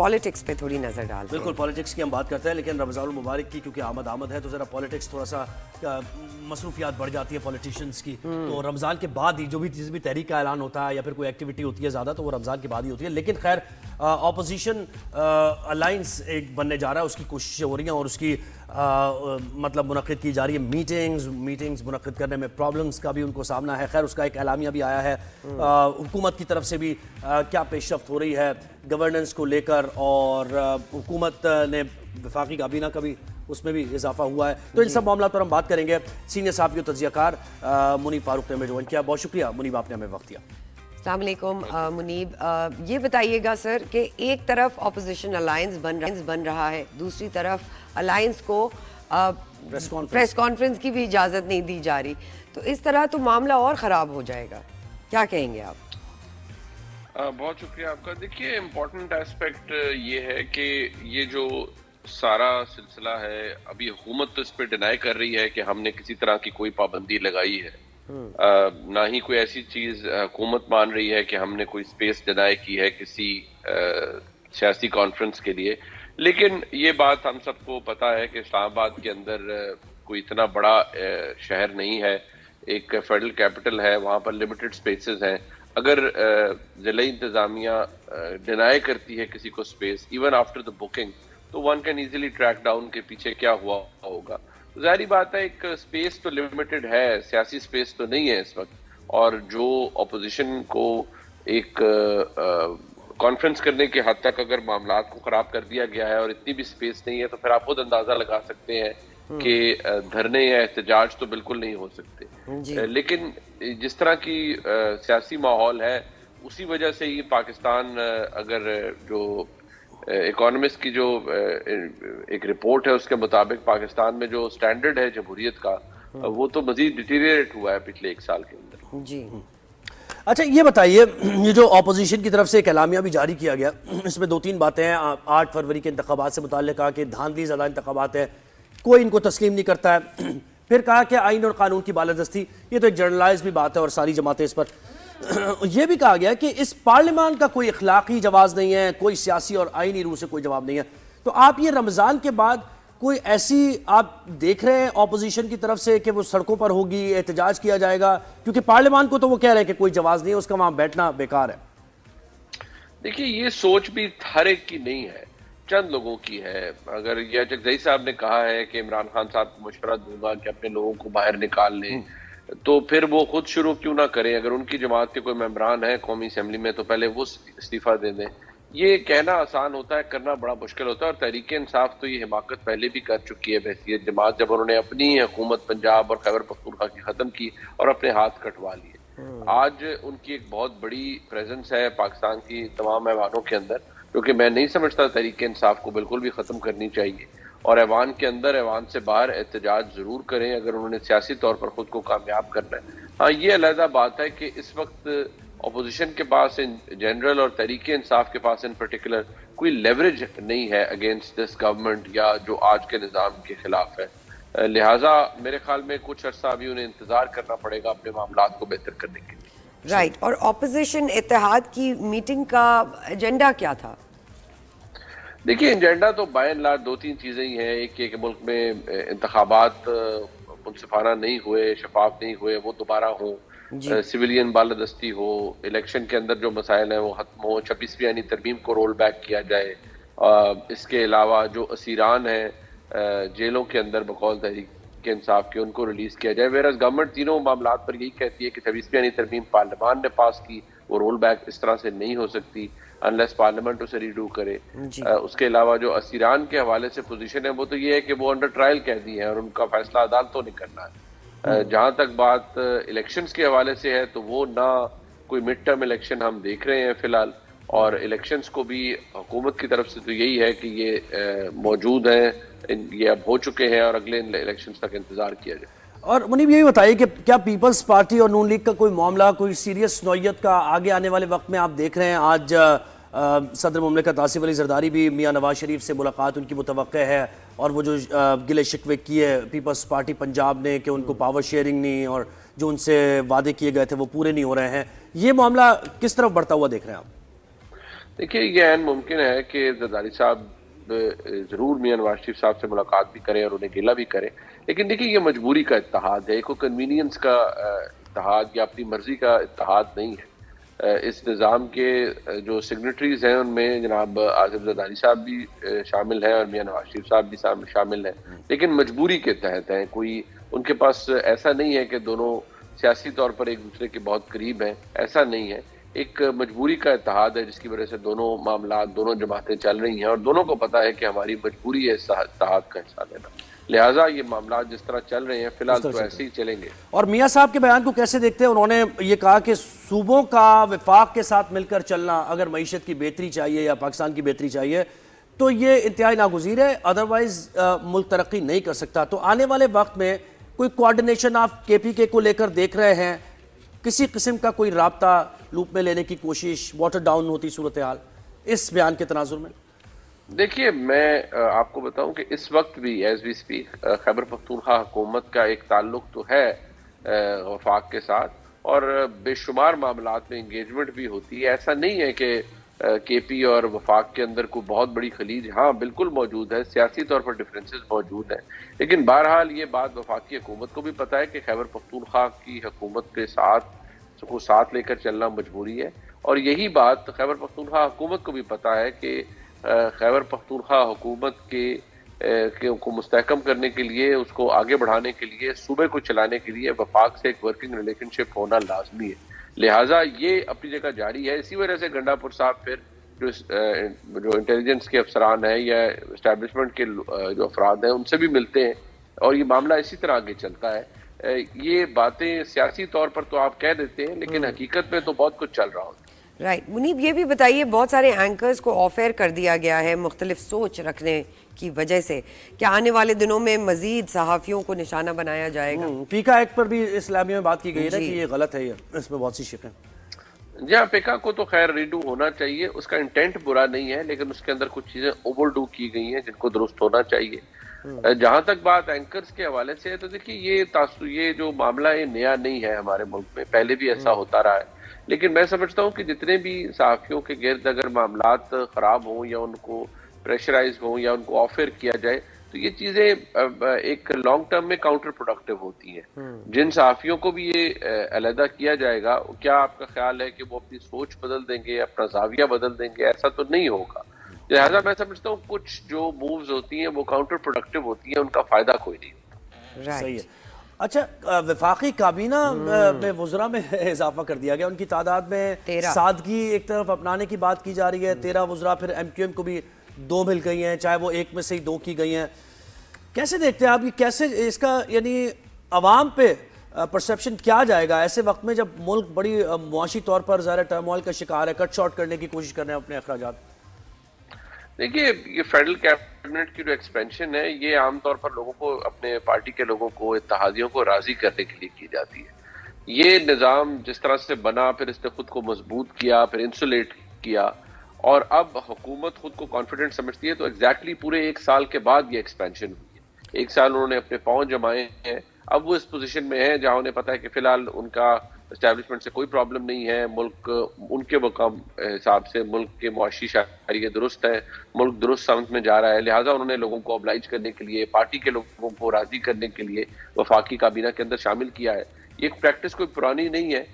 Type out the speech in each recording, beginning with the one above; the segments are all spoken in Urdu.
پالیٹکس پہ تھوڑی نظر ڈالتے ہیں. بالکل پالیٹکس کی ہم بات کرتے ہیں، لیکن رمضان المبارک کی کیونکہ آمد ہے تو ذرا پالیٹکس تھوڑا سا مصروفیات بڑھ جاتی ہے پالیٹیشینس کی. تو رمضان کے بعد ہی جو بھی چیز بھی تحریک کا اعلان ہوتا ہے یا پھر کوئی ایکٹیویٹی ہوتی ہے زیادہ تو وہ رمضان کے بعد ہی ہوتی ہے. لیکن خیر اپوزیشن الائنس ایک بننے جا رہا ہے، اس کی کوششیں ہو رہی ہیں اور اس کی مطلب منعقد کی جا رہی ہے. میٹنگز منعقد کرنے میں پرابلمز کا بھی ان کو سامنا ہے. خیر اس کا ایک اعلامیہ بھی آیا ہے حکومت کی طرف سے بھی کیا پیش رفت ہو رہی ہے گورننس کو لے کر، اور حکومت نے وفاقی کابینہ کا بھی اس میں بھی اضافہ ہوا ہے. تو ان سب معاملات پر ہم بات کریں گے. سینئر صحافی و تجزیہ کار منیب فاروق نے ہمیں جوائن کیا. بہت شکریہ منیب، آپ نے ہمیں وقت دیا. السلام علیکم منیب. یہ بتائیے گا سر کہ ایک طرف اپوزیشن الائنس بن رہا ہے، دوسری طرف الائنس کو پریس کانفرنس کی بھی اجازت نہیں دی جا رہی، تو اس طرح تو معاملہ اور خراب ہو جائے گا. کیا کہیں گے آپ؟ بہت شکریہ آپ کا. دیکھیے امپورٹنٹ ایسپیکٹ یہ ہے کہ یہ جو سارا سلسلہ ہے ابھی حکومت تو اس پہ ڈینائی کر رہی ہے کہ ہم نے کسی طرح کی کوئی پابندی لگائی ہے، نہ ہی کوئی ایسی چیز حکومت مان رہی ہے کہ ہم نے کوئی اسپیس ڈینائی کی ہے کسی سیاسی کانفرنس کے لیے. لیکن یہ بات ہم سب کو پتا ہے کہ اسلام آباد کے اندر کوئی اتنا بڑا شہر نہیں ہے، ایک فیڈرل کیپٹل ہے، وہاں پر لمیٹڈ اسپیسز ہیں. اگر ضلعی انتظامیہ ڈینائی کرتی ہے کسی کو space even after the booking, تو one can easily track down کے پیچھے کیا ہوا ہوگا. ظاہری بات ہے ایک اسپیس تو لمیٹڈ ہے، سیاسی اسپیس تو نہیں ہے اس وقت، اور جو اپوزیشن کو ایک کانفرنس کرنے کے حد تک اگر معاملات کو خراب کر دیا گیا ہے اور اتنی بھی اسپیس نہیں ہے، تو پھر آپ خود اندازہ لگا سکتے ہیں کہ دھرنے یا احتجاج تو بالکل نہیں ہو سکتے. لیکن جس طرح کی سیاسی ماحول ہے اسی وجہ سے یہ پاکستان، اگر جو اکانومسٹ کی جو ایک رپورٹ ہے اس کے مطابق پاکستان میں جو سٹینڈرڈ ہے جمہوریت کا وہ تو مزید ڈیٹیریٹ ہوا ہے پچھلے ایک سال کے اندر. جی اچھا یہ بتائیے، یہ جو اپوزیشن کی طرف سے ایک اعلامیہ بھی جاری کیا گیا، اس میں 2-3 باتیں ہیں. 8 فروری کے انتخابات سے متعلق کہا کہ دھاندلی زدہ انتخابات ہے، کوئی ان کو تسلیم نہیں کرتا ہے. پھر کہا کہ آئین اور قانون کی بالادستی، یہ تو ایک جرنلائز بھی بات ہے اور ساری جماعتیں اس پر. یہ بھی کہا گیا کہ اس پارلیمان کا کوئی اخلاقی جواز نہیں ہے، کوئی سیاسی اور آئینی روح سے کوئی جواب نہیں ہے. تو آپ یہ رمضان کے بعد کوئی ایسی آپ دیکھ رہے ہیں اپوزیشن کی طرف سے کہ وہ سڑکوں پر ہوگی، احتجاج کیا جائے گا؟ کیونکہ پارلیمان کو تو وہ کہہ رہے ہیں کہ کوئی جواز نہیں ہے، اس کا وہاں بیٹھنا بیکار ہے. دیکھیے یہ سوچ بھی ہر ایک کی نہیں ہے، چند لوگوں کی ہے. اگر یہ جگزئی صاحب نے کہا ہے کہ عمران خان صاحب کو مشورہ دوں گا کہ اپنے لوگوں کو باہر نکال لیں، تو پھر وہ خود شروع کیوں نہ کریں؟ اگر ان کی جماعت کے کوئی ممبران ہیں قومی اسمبلی میں تو پہلے وہ استعفیٰ دے دیں. یہ کہنا آسان ہوتا ہے، کرنا بڑا مشکل ہوتا ہے. اور تحریک انصاف تو یہ حماقت پہلے بھی کر چکی ہے بحیثیت جماعت، جب انہوں نے اپنی حکومت پنجاب اور خیبر پختونخوا کی ختم کی اور اپنے ہاتھ کٹوا لیے. آج ان کی ایک بہت بڑی پریزنس ہے پاکستان کی تمام ایوانوں کے اندر، کیونکہ میں نہیں سمجھتا تحریک انصاف کو بالکل بھی ختم کرنی چاہیے. اور ایوان کے اندر، ایوان سے باہر احتجاج ضرور کریں اگر انہوں نے سیاسی طور پر خود کو کامیاب کرنا ہے. ہاں یہ علیحدہ بات ہے کہ اس وقت اپوزیشن کے پاس ان جنرل اور تحریک انصاف کے پاس ان پرٹیکولر کوئی لیوریج نہیں ہے اگینسٹ دس گورنمنٹ یا جو آج کے نظام کے خلاف ہے. لہٰذا میرے خیال میں کچھ عرصہ ابھی انہیں انتظار کرنا پڑے گا اپنے معاملات کو بہتر کرنے کے لیے. رائٹ. اور اپوزیشن اتحاد کی میٹنگ کا ایجنڈا کیا تھا؟ دیکھیے ایجنڈا تو بائی اینڈ لارج 2-3 چیزیں ہی ہیں. ایک یہ کہ ملک میں انتخابات منصفانہ نہیں ہوئے، شفاف نہیں ہوئے، وہ دوبارہ ہوں. سویلین بالادستی ہو، الیکشن کے اندر جو مسائل ہیں وہ ختم ہو، 26ویں آئینی ترمیم کو رول بیک کیا جائے. اس کے علاوہ جو اسیران ہیں جیلوں کے اندر بقول تحریک انصاف کے، ان کو ریلیز کیا جائے. ویرز گورنمنٹ تینوں معاملات پر یہی کہتی ہے کہ 26ویں آئینی ترمیم پارلیمان نے پاس کی، وہ رول بیک اس طرح سے نہیں ہو سکتی انلیس پارلیمنٹ اسے ریڈو کرے. اس کے علاوہ جو اسیران کے حوالے سے پوزیشن ہے وہ تو یہ ہے کہ وہ انڈر ٹرائل قیدی ہیں اور ان کا فیصلہ عدالتوں نے کرنا ہے. جہاں تک بات الیکشنز کے حوالے سے ہے تو وہ نہ کوئی مڈ ٹرم الیکشن ہم دیکھ رہے ہیں فی الحال، اور الیکشنز کو بھی حکومت کی طرف سے تو یہی ہے کہ یہ موجود ہیں، یہ اب ہو چکے ہیں اور اگلے الیکشنز تک انتظار کیا جائے. اور منیب یہ بتائیے کہ کیا پیپلز پارٹی اور نون لیگ کا کوئی معاملہ، کوئی سیریس نوعیت کا آگے آنے والے وقت میں آپ دیکھ رہے ہیں؟ آج صدر مملکت آصف علی زرداری بھی میاں نواز شریف سے ملاقات ان کی متوقع ہے، اور وہ جو گلے شکوے کیے پیپلز پارٹی پنجاب نے کہ ان کو پاور شیئرنگ نہیں اور جو ان سے وعدے کیے گئے تھے وہ پورے نہیں ہو رہے ہیں، یہ معاملہ کس طرف بڑھتا ہوا دیکھ رہے ہیں آپ؟ دیکھیے یہ عین ممکن ہے کہ زرداری صاحب ضرور میاں نواز شریف صاحب سے ملاقات بھی کریں اور انہیں گلہ بھی کریں، لیکن دیکھیے یہ مجبوری کا اتحاد ہے، کوئی کنوینئنس کا اتحاد یا اپنی مرضی کا اتحاد نہیں ہے۔ اس نظام کے جو سگنیٹریز ہیں ان میں جناب عاصم زرداری صاحب بھی شامل ہیں اور میاں نواز شریف صاحب بھی شامل ہیں، لیکن مجبوری کے تحت ہیں، کوئی ان کے پاس ایسا نہیں ہے کہ دونوں سیاسی طور پر ایک دوسرے کے بہت قریب ہیں، ایسا نہیں ہے، ایک مجبوری کا اتحاد ہے جس کی وجہ سے دونوں معاملات، دونوں جماعتیں چل رہی ہیں اور دونوں کو پتہ ہے کہ ہماری مجبوری ہے اس اتحاد کا حصہ لینا، لہٰذا یہ معاملات جس طرح چل رہے ہیں فی الحال تو ایسے ہی چلیں گے۔ اور میاں صاحب کے بیان کو کیسے دیکھتے ہیں؟ انہوں نے یہ کہا کہ صوبوں کا وفاق کے ساتھ مل کر چلنا، اگر معیشت کی بہتری چاہیے یا پاکستان کی بہتری چاہیے تو یہ انتہائی ناگزیر ہے، ادروائز ملک ترقی نہیں کر سکتا۔ تو آنے والے وقت میں کوئی کوارڈینیشن آپ کے پی کے کو لے کر دیکھ رہے ہیں؟ کسی قسم کا کوئی رابطہ لوپ میں لینے کی کوشش، واٹر ڈاؤن ہوتی صورتحال اس بیان کے تناظر میں؟ دیکھیے میں آپ کو بتاؤں کہ اس وقت بھی as we speak Khyber Pakhtunkhwa حکومت کا ایک تعلق تو ہے وفاق کے ساتھ اور بے شمار معاملات میں انگیجمنٹ بھی ہوتی ہے، ایسا نہیں ہے کہ کے پی اور وفاق کے اندر کوئی بہت بڑی خلیج، ہاں بالکل موجود ہے، سیاسی طور پر ڈفرینسز موجود ہیں، لیکن بہرحال یہ بات وفاقی حکومت کو بھی پتہ ہے کہ خیبر پختونخوا کی حکومت کے ساتھ لے کر چلنا مجبوری ہے، اور یہی بات خیبر پختونخوا حکومت کو بھی پتہ ہے کہ خیبر پختونخوا حکومت کو مستحکم کرنے کے لیے، اس کو آگے بڑھانے کے لیے، صوبے کو چلانے کے لیے وفاق سے ایک ورکنگ ریلیشن شپ ہونا لازمی ہے، لہٰذا یہ اپنی جگہ جاری ہے۔ اسی وجہ سے گنڈا پور صاحب پھر جو انٹیلیجنس کے افسران ہیں یا اسٹیبلشمنٹ کے جو افراد ہیں ان سے بھی ملتے ہیں اور یہ معاملہ اسی طرح آگے چلتا ہے۔ یہ باتیں سیاسی طور پر تو آپ کہہ دیتے ہیں لیکن حقیقت میں تو بہت کچھ چل رہا ہوتا ہے۔ رائٹ منیب، یہ بھی بتائیے بہت سارے اینکرز کو آف ایئر کر دیا گیا ہے مختلف سوچ رکھنے کی وجہ سے، کیا آنے والے دنوں میں مزید صحافیوں کو نشانہ بنایا جائے گا؟ پیکا ایکٹ پر بھی اسلامیہ میں بات کی گئی ہے کہ یہ غلط ہے، اس میں بہت سی شکیں۔ جی ہاں، پیکا کو تو خیر ریڈو ہونا چاہیے، اس کا انٹینٹ برا نہیں ہے لیکن اس کے اندر کچھ چیزیں اوور ڈو کی گئی ہیں جن کو درست ہونا چاہیے۔ جہاں تک بات اینکرز کے حوالے سے ہے تو دیکھیے یہ جو معاملہ یہ نیا نہیں ہے ہمارے ملک میں، پہلے بھی ایسا ہوتا رہا ہے، لیکن میں سمجھتا ہوں کہ جتنے بھی صحافیوں کے گرد اگر معاملات خراب ہوں یا ان کو پریشرائز ہوں یا ان کو آفر کیا جائے تو یہ چیزیں ایک لانگ ٹرم میں کاؤنٹر پروڈکٹیو ہوتی ہیں۔ جن صحافیوں کو بھی یہ علیحدہ کیا جائے گا، کیا آپ کا خیال ہے کہ وہ اپنی سوچ بدل دیں گے، اپنا زاویہ بدل دیں گے؟ ایسا تو نہیں ہوگا، لہٰذا میں سمجھتا ہوں کچھ جو مووز ہوتی ہیں وہ کاؤنٹر پروڈکٹیو ہوتی ہیں، ان کا فائدہ کوئی نہیں ہوتا۔ صحیح ہے۔ اچھا، وفاقی کابینہ میں وزراء میں اضافہ کر دیا گیا، ان کی تعداد میں سادگی ایک طرف اپنانے کی بات کی جا رہی ہے، 13 وزراء، پھر ایم کیو ایم کو بھی 2 مل گئی ہیں، چاہے وہ ایک میں سے ہی 2 کی گئی ہیں۔ کیسے دیکھتے ہیں آپ یہ، کیسے اس کا یعنی عوام پہ پرسیپشن کیا جائے گا ایسے وقت میں جب ملک بڑی معاشی طور پر ظاہر ٹرموائل کا شکار ہے، کٹ شارٹ کرنے کی کوشش کر رہے ہیں اپنے اخراجات؟ دیکھیے یہ فیڈرل کیبنٹ کی جو ایکسپینشن ہے یہ عام طور پر لوگوں کو، اپنے پارٹی کے لوگوں کو، اتحادیوں کو راضی کرنے کے لیے کی جاتی ہے۔ یہ نظام جس طرح سے بنا، پھر اس نے خود کو مضبوط کیا، پھر انسولیٹ کیا، اور اب حکومت خود کو کانفیڈنٹ سمجھتی ہے، تو ایگزیکٹلی پورے 1 سال کے بعد یہ ایکسپینشن ہوئی ہے۔ 1 سال انہوں نے اپنے پاؤں جمائے ہیں، اب وہ اس پوزیشن میں ہیں جہاں انہیں پتا ہے کہ فی الحال ان کا اسٹیبلشمنٹ سے کوئی پرابلم نہیں ہے، ملک ان کے مقام حساب سے ملک کے معاشی شاہریہ درست ہے، ملک درست سمت میں جا رہا ہے، لہٰذا انہوں نے لوگوں کو oblige کرنے کے لیے، پارٹی کے لوگوں کو راضی کرنے کے لیے وفاقی کابینہ کے اندر شامل کیا ہے۔ یہ ایک پریکٹس کوئی پرانی نہیں ہے،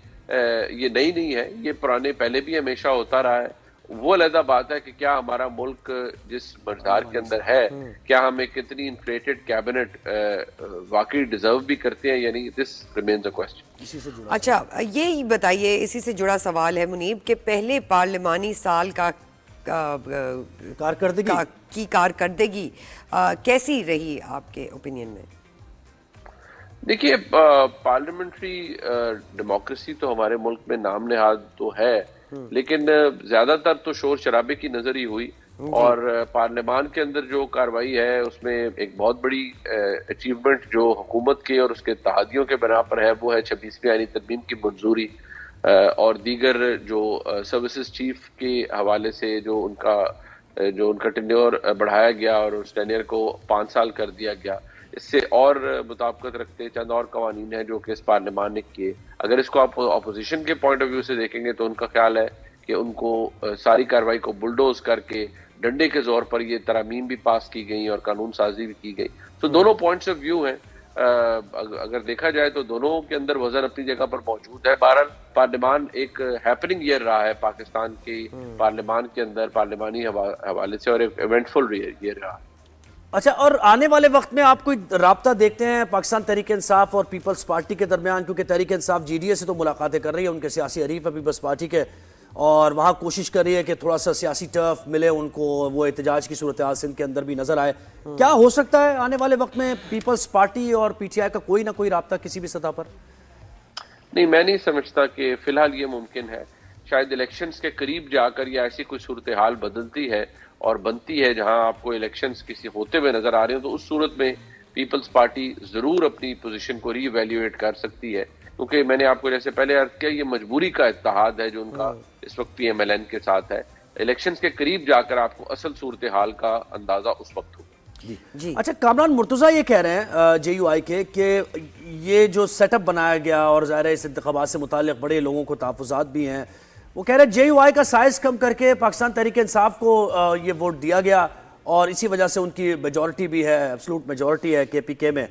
یہ نئی نہیں ہے، یہ پرانے پہلے بھی ہمیشہ ہوتا رہا ہے۔ وہ علیحدہ بات ہے کہ کیا ہمارا ملک جس مقدار کے اندر ہے، کیا ہم ایک اتنی انفلیٹڈ کیبنٹ واقعی ڈیزرو بھی کرتے ہیں، یعنی دس ریمینز اے کوسچن۔ اچھا یہ بتائیے، اسی سے جڑا سوال ہے منیب، کہ پہلے پارلیمانی سال کی کارکردگی کیسی رہی آپ کے اوپینین میں؟ دیکھیے پارلیمنٹری ڈیموکریسی تو ہمارے ملک میں نام نہاد تو ہے، لیکن زیادہ تر تو شور شرابے کی نظر ہی ہوئی، اور پارلیمان کے اندر جو کاروائی ہے اس میں ایک بہت بڑی اچیومنٹ جو حکومت کے اور اس کے اتحادیوں کے بنا پر ہے وہ ہے 26ویں آئینی ترمیم کی منظوری، اور دیگر جو سروسز چیف کے حوالے سے جو ان کا ٹینیور بڑھایا گیا اور اس ٹینیور کو 5 سال کر دیا گیا۔ اس سے اور مطابقت رکھتے چند اور قوانین ہیں جو کہ اس پارلیمان نے کیے۔ اگر اس کو آپ اپوزیشن کے پوائنٹ آف ویو سے دیکھیں گے تو ان کا خیال ہے کہ ان کو ساری کارروائی کو بلڈوز کر کے ڈنڈے کے زور پر یہ ترامیم بھی پاس کی گئی اور قانون سازی بھی کی گئی. تو دونوں پوائنٹس آف ویو ہیں. اگر دیکھا جائے تو دونوں کے اندر وزن اپنی جگہ پر موجود ہے. بہرحال پارلیمان ایک ہیپننگ ایئر رہا ہے پاکستان کی پارلیمان کے اندر پارلیمانی حوالے سے, اور ایک ایونٹفل ایئر رہا ہے. اچھا, اور آنے والے وقت میں آپ کوئی رابطہ دیکھتے ہیں پاکستان تحریک انصاف اور پیپلز پارٹی کے درمیان؟ کیونکہ Tehreek Insaf G D A سے تو ملاقاتیں کر رہی ہے, ان کے سیاسی حریف ہے پیپلز پارٹی کے, اور وہاں کوشش کر رہی ہے کہ تھوڑا سا سیاسی ٹرف ملے ان کو, وہ احتجاج کی صورتحال سندھ کے اندر بھی نظر آئے. کیا ہو سکتا ہے آنے والے وقت میں پیپلز پارٹی اور پی ٹی آئی کا کوئی نہ کوئی رابطہ کسی بھی سطح پر؟ نہیں, میں نہیں سمجھتا کہ فی الحال یہ ممکن ہے. شاید الیکشنز کے قریب جا کر یا ایسی کوئی صورتحال بدلتی ہے اور بنتی ہے جہاں آپ کو الیکشنز کسی ہوتے ہوئے نظر آ رہے ہیں, تو اس صورت میں پیپلز پارٹی ضرور اپنی پوزیشن کو ری ایویلیویٹ کر سکتی ہے. کیونکہ میں نے آپ کو جیسے پہلے عرض کیا, یہ مجبوری کا اتحاد ہے جو ان کا اس وقت پی ایم ایل این کے ساتھ ہے. الیکشنز کے قریب جا کر آپ کو اصل صورتحال کا اندازہ اس وقت ہوگا. جی. اچھا, کامران مرتضیٰ یہ کہہ رہے ہیں جے یو آئی کے کہ یہ جو سیٹ اپ بنایا گیا, اور ظاہر ہے اس انتخابات سے متعلق بڑے لوگوں کو تحفظات بھی ہیں, وہ کہہ رہے ہیں جے یو آئی کا سائز کم کر کے پاکستان تحریک انصاف کو یہ ووٹ دیا گیا, اور اسی وجہ سے ان کی میجورٹی بھی ہے, ایبسلوٹ میجورٹی ہے کے پی کے میں.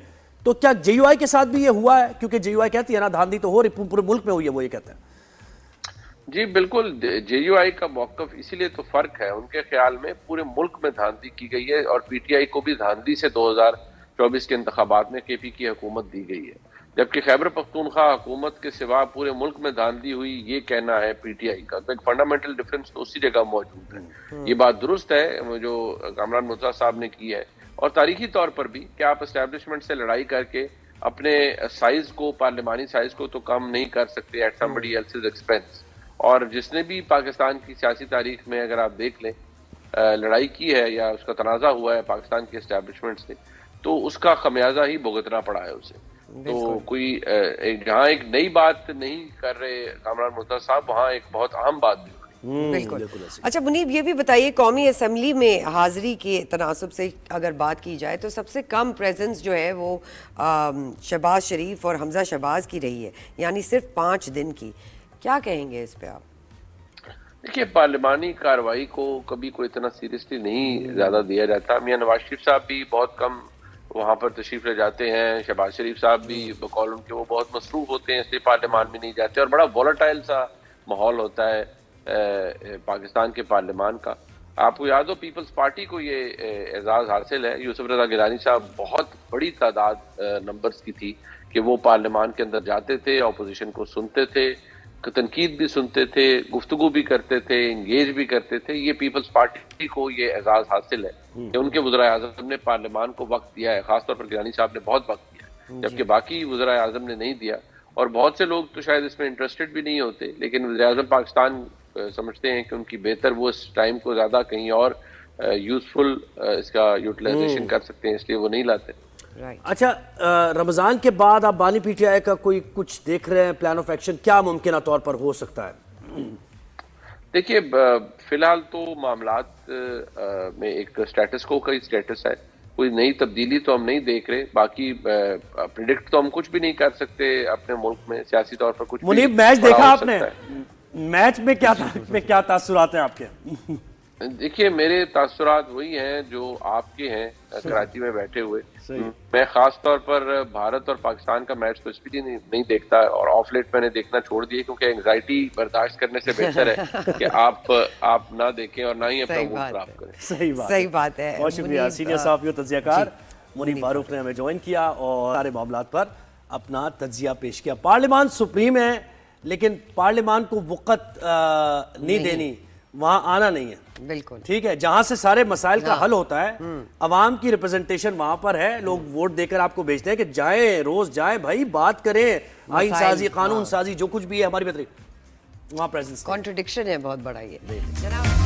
تو کیا جے یو آئی کے ساتھ بھی یہ ہوا ہے؟ کیونکہ جے یو آئی کہتی ہے نا دھاندلی تو ہو رہی, پورے ملک میں ہوئی ہے, وہ یہ کہتے ہیں. جی بالکل, جے یو آئی کا موقف اسی لیے تو فرق ہے. ان کے خیال میں پورے ملک میں دھاندلی کی گئی ہے, اور پی ٹی آئی کو بھی دھاندلی سے 2024 کے انتخابات میں کے پی کی حکومت دی گئی ہے. جبکہ خیبر پختونخوا حکومت کے سوا پورے ملک میں دھاندلی ہوئی, یہ کہنا ہے پی ٹی آئی کا. تو ایک فنڈامنٹل ڈفرنس تو اسی جگہ موجود ہے. یہ بات درست ہے جو کامران مرتضیٰ صاحب نے کی ہے, اور تاریخی طور پر بھی کہ آپ اسٹیبلشمنٹ سے لڑائی کر کے اپنے سائز کو, پارلیمانی سائز کو تو کم نہیں کر سکتے ایٹ somebody else's expense. اور جس نے بھی پاکستان کی سیاسی تاریخ میں اگر آپ دیکھ لیں لڑائی کی ہے یا اس کا تنازع ہوا ہے پاکستان کے اسٹیبلشمنٹ سے, تو اس کا خمیازہ ہی بھگتنا پڑا ہے اسے. تو کوئی جہاں ایک نئی بات نہیں کر رہے کامران مرتضیٰ صاحب, وہاں ایک بہت اہم بات بھی. بالکل. اچھا منیب, یہ بھی بتائیے, قومی اسمبلی میں حاضری کے تناسب سے اگر بات کی جائے تو سب سے کم پریزنس جو ہے وہ شہباز شریف اور حمزہ شہباز کی رہی ہے, یعنی صرف 5 دن کی. کیا کہیں گے اس پہ آپ؟ دیکھیے, پارلیمانی کارروائی کو کبھی کوئی اتنا سیریسلی نہیں زیادہ دیا جاتا. میاں نواز شریف صاحب بھی بہت کم وہاں پر تشریف لے جاتے ہیں, شہباز شریف صاحب بھی بقول ان کے وہ بہت مصروف ہوتے ہیں, اس لیے پارلیمان میں نہیں جاتے, اور بڑا وولٹائل سا ماحول ہوتا ہے پاکستان کے پارلیمان کا. آپ کو یاد ہو پیپلز پارٹی کو یہ اعزاز حاصل ہے, یوسف رضا گیلانی صاحب بہت بڑی تعداد نمبرز کی تھی کہ وہ پارلیمان کے اندر جاتے تھے, اپوزیشن کو سنتے تھے, تنقید بھی سنتے تھے, گفتگو بھی کرتے تھے, انگیج بھی کرتے تھے. یہ پیپلز پارٹی کو یہ اعزاز حاصل ہے کہ ان کے وزراء اعظم نے پارلیمان کو وقت دیا ہے, خاص طور پر گیلانی صاحب نے بہت وقت دیا, جبکہ باقی وزراء اعظم نے نہیں دیا. اور بہت سے لوگ تو شاید اس میں انٹرسٹڈ بھی نہیں ہوتے, لیکن وزیر اعظم پاکستان سمجھتے ہیں کہ ان کی بہتر وہ اس ٹائم کو زیادہ کہیں اور یوزفل اس کا یوٹیلائزیشن کر سکتے ہیں, اس لیے وہ نہیں لاتے. اچھا, رمضان کے بعد آپ بانی پی ٹی آئی کا کوئی کچھ دیکھ رہے ہیں پلان آف ایکشن, کیا ممکنہ طور پر ہو سکتا ہے؟ دیکھیے, فی الحال تو معاملات میں ایک سٹیٹس کو کئی سٹیٹس ہے, کوئی نئی تبدیلی تو ہم نہیں دیکھ رہے. باقی پریڈکٹ تو ہم کچھ بھی نہیں کر سکتے اپنے ملک میں سیاسی طور پر. کچھ منیب, میچ دیکھا آپ نے؟ میچ میں کیا تاثرات ہیں آپ کے؟ دیکھیے, میرے تاثرات وہی ہیں جو آپ کے ہیں کراچی میں بیٹھے ہوئے. میں خاص طور پر بھارت اور پاکستان کا میچ تو اس لیے نہیں دیکھتا, اور آف لیٹ میں نے دیکھنا چھوڑ دیا کیونکہ انگزائٹی برداشت کرنے سے بہتر ہے کہ آپ نہ دیکھیں اور نہ ہی اپنا موڈ خراب کریں. صحیح بات ہے. بہت شکریہ. سینئر صحافی و تجزیہ کار منیب فاروق نے ہمیں جوائن کیا اور سارے معاملات پر اپنا تجزیہ پیش کیا. پارلیمان سپریم ہے, لیکن پارلیمان کو وقت نہیں دینی, وہاں آنا نہیں ہے. بالکل ٹھیک ہے, جہاں سے سارے مسائل کا حل ہوتا ہے, عوام کی ریپرزنٹیشن وہاں پر ہے. لوگ ووٹ دے کر آپ کو بھیجتے ہیں کہ جائیں, روز جائیں بھائی, بات کریں, آئین سازی, قانون سازی, جو کچھ بھی ہے ہماری بہتری, وہاں پریزنس. کانٹرڈکشن ہے بہت بڑا یہ جناب.